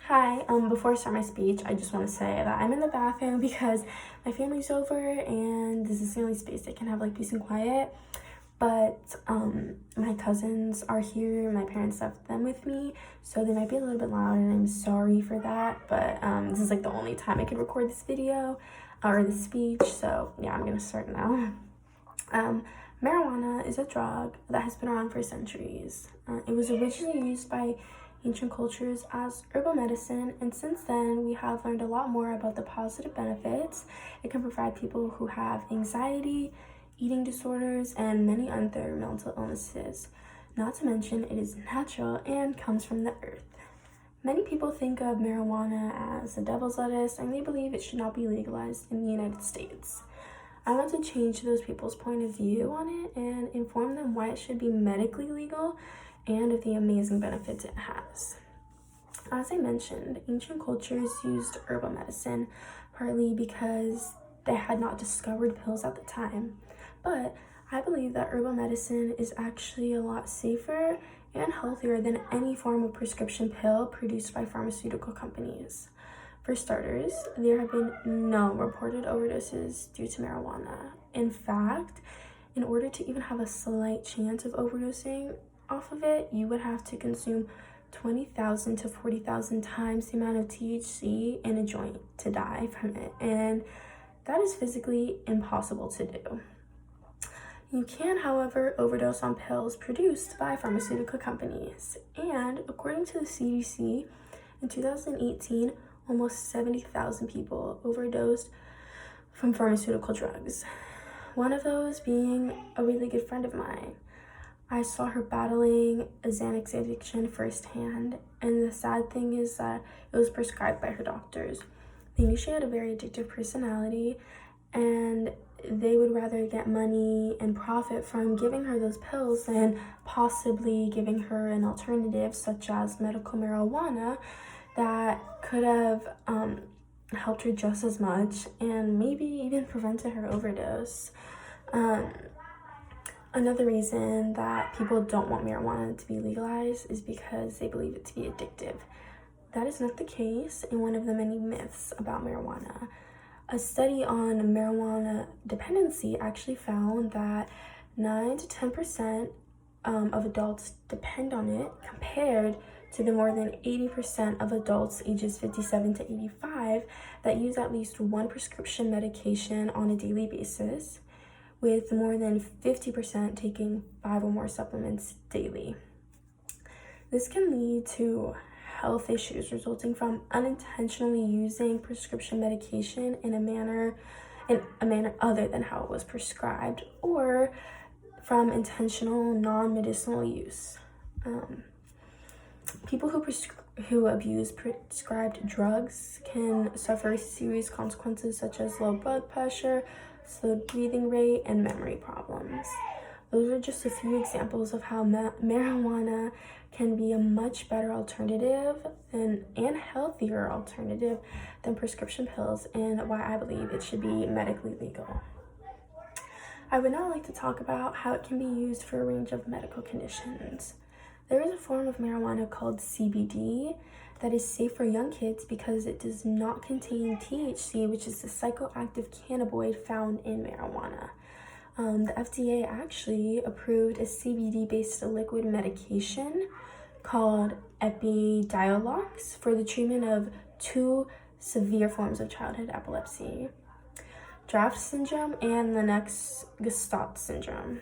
Hi, before I start my speech, I just want to say that I'm in the bathroom because my family's over and this is the only space that can have like peace and quiet. But my cousins are here, my parents left them with me, so they might be a little bit loud and I'm sorry for that. But this is like the only time I could record this video or this speech, so yeah, I'm gonna start now. Marijuana is a drug that has been around for centuries. It was originally used by ancient cultures as herbal medicine, and since then we have learned a lot more about the positive benefits it can provide people who have anxiety, eating disorders, and many other mental illnesses. Not to mention, it is natural and comes from the earth. Many people think of marijuana as the devil's lettuce, and they believe it should not be legalized in the United States. I want to change those people's point of view on it and inform them why it should be medically legal and of the amazing benefits it has. As I mentioned, ancient cultures used herbal medicine partly because they had not discovered pills at the time. But I believe that herbal medicine is actually a lot safer and healthier than any form of prescription pill produced by pharmaceutical companies. For starters, there have been no reported overdoses due to marijuana. In fact, in order to even have a slight chance of overdosing off of it, you would have to consume 20,000 to 40,000 times the amount of THC in a joint to die from it. And that is physically impossible to do. You can, however, overdose on pills produced by pharmaceutical companies. And according to the CDC, in 2018, almost 70,000 people overdosed from pharmaceutical drugs. One of those being a really good friend of mine. I saw her battling a Xanax addiction firsthand, and the sad thing is that it was prescribed by her doctors. They knew she had a very addictive personality, and they would rather get money and profit from giving her those pills than possibly giving her an alternative such as medical marijuana that could have helped her just as much and maybe even prevented her overdose. Another reason that people don't want marijuana to be legalized is because they believe it to be addictive. That is not the case, and one of the many myths about marijuana. A study on marijuana dependency actually found that 9 to 10% of adults depend on it, compared to the more than 80% of adults ages 57 to 85 that use at least one prescription medication on a daily basis, with more than 50% taking 5 or more supplements daily. This can lead to health issues resulting from unintentionally using prescription medication in a manner other than how it was prescribed, or from intentional non-medicinal use. People who abuse prescribed drugs can suffer serious consequences such as low blood pressure, slowed breathing rate, and memory problems. Those are just a few examples of how marijuana can be a much better alternative and healthier alternative than prescription pills, and why I believe it should be medically legal. I would now like to talk about how it can be used for a range of medical conditions. There is a form of marijuana called CBD that is safe for young kids because it does not contain THC, which is the psychoactive cannabinoid found in marijuana. The FDA actually approved a CBD-based liquid medication called Epidiolex for the treatment of 2 severe forms of childhood epilepsy, Draft syndrome and Lennox-Gastaut syndrome.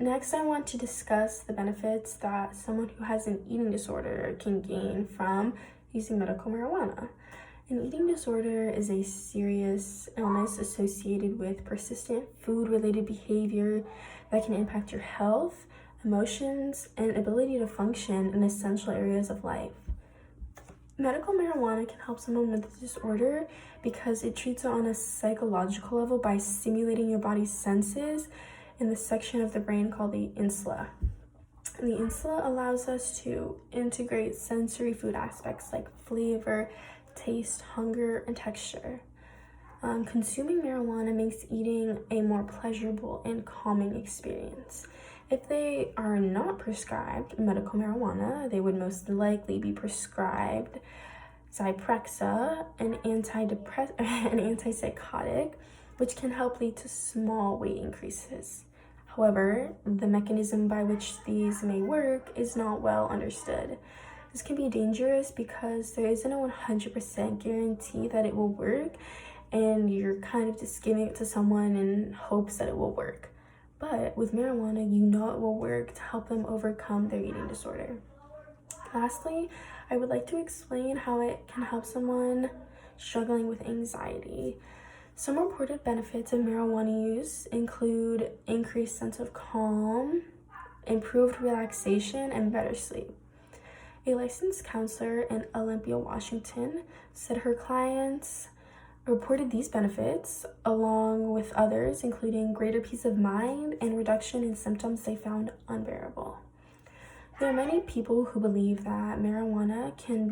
Next, I want to discuss the benefits that someone who has an eating disorder can gain from using medical marijuana. An eating disorder is a serious illness associated with persistent food-related behavior that can impact your health, emotions, and ability to function in essential areas of life. Medical marijuana can help someone with this disorder because it treats it on a psychological level by stimulating your body's senses in the section of the brain called the insula. The insula allows us to integrate sensory food aspects like flavor, taste, hunger, and texture. Consuming marijuana makes eating a more pleasurable and calming experience. If they are not prescribed medical marijuana, they would most likely be prescribed Zyprexa, an antipsychotic, which can help lead to small weight increases. However, the mechanism by which these may work is not well understood. This can be dangerous because there isn't a 100% guarantee that it will work, and you're kind of just giving it to someone in hopes that it will work. But with marijuana, you know it will work to help them overcome their eating disorder. Lastly, I would like to explain how it can help someone struggling with anxiety. Some reported benefits of marijuana use include increased sense of calm, improved relaxation, and better sleep. A licensed counselor in Olympia, Washington, said her clients reported these benefits along with others, including greater peace of mind and reduction in symptoms they found unbearable. There are many people who believe that marijuana can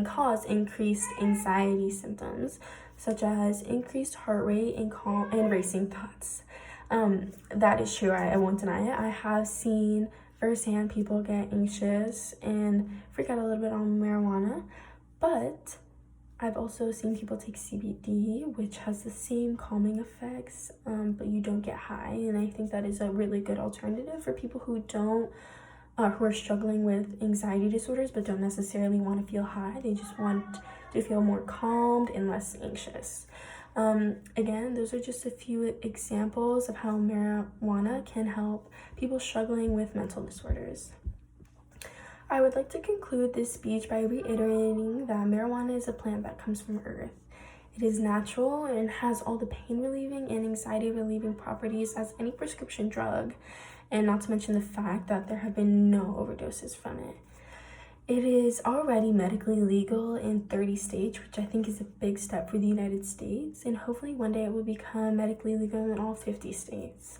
cause increased anxiety symptoms, such as increased heart rate and racing thoughts. That is true. I won't deny it. I have seen firsthand people get anxious and freak out a little bit on marijuana, but I've also seen people take CBD, which has the same calming effects, but you don't get high. And I think that is a really good alternative for people who who are struggling with anxiety disorders, but don't necessarily want to feel high. They just want to feel more calmed and less anxious. Again, those are just a few examples of how marijuana can help people struggling with mental disorders. I would like to conclude this speech by reiterating that marijuana is a plant that comes from Earth. It is natural and has all the pain relieving and anxiety relieving properties as any prescription drug, and not to mention the fact that there have been no overdoses from it. It is already medically legal in 30 states, which I think is a big step for the United States, and hopefully one day it will become medically legal in all 50 states.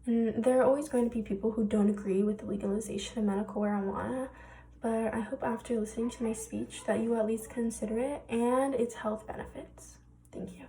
And there are always going to be people who don't agree with the legalization of medical marijuana, but I hope after listening to my speech that you at least consider it and its health benefits. Thank you.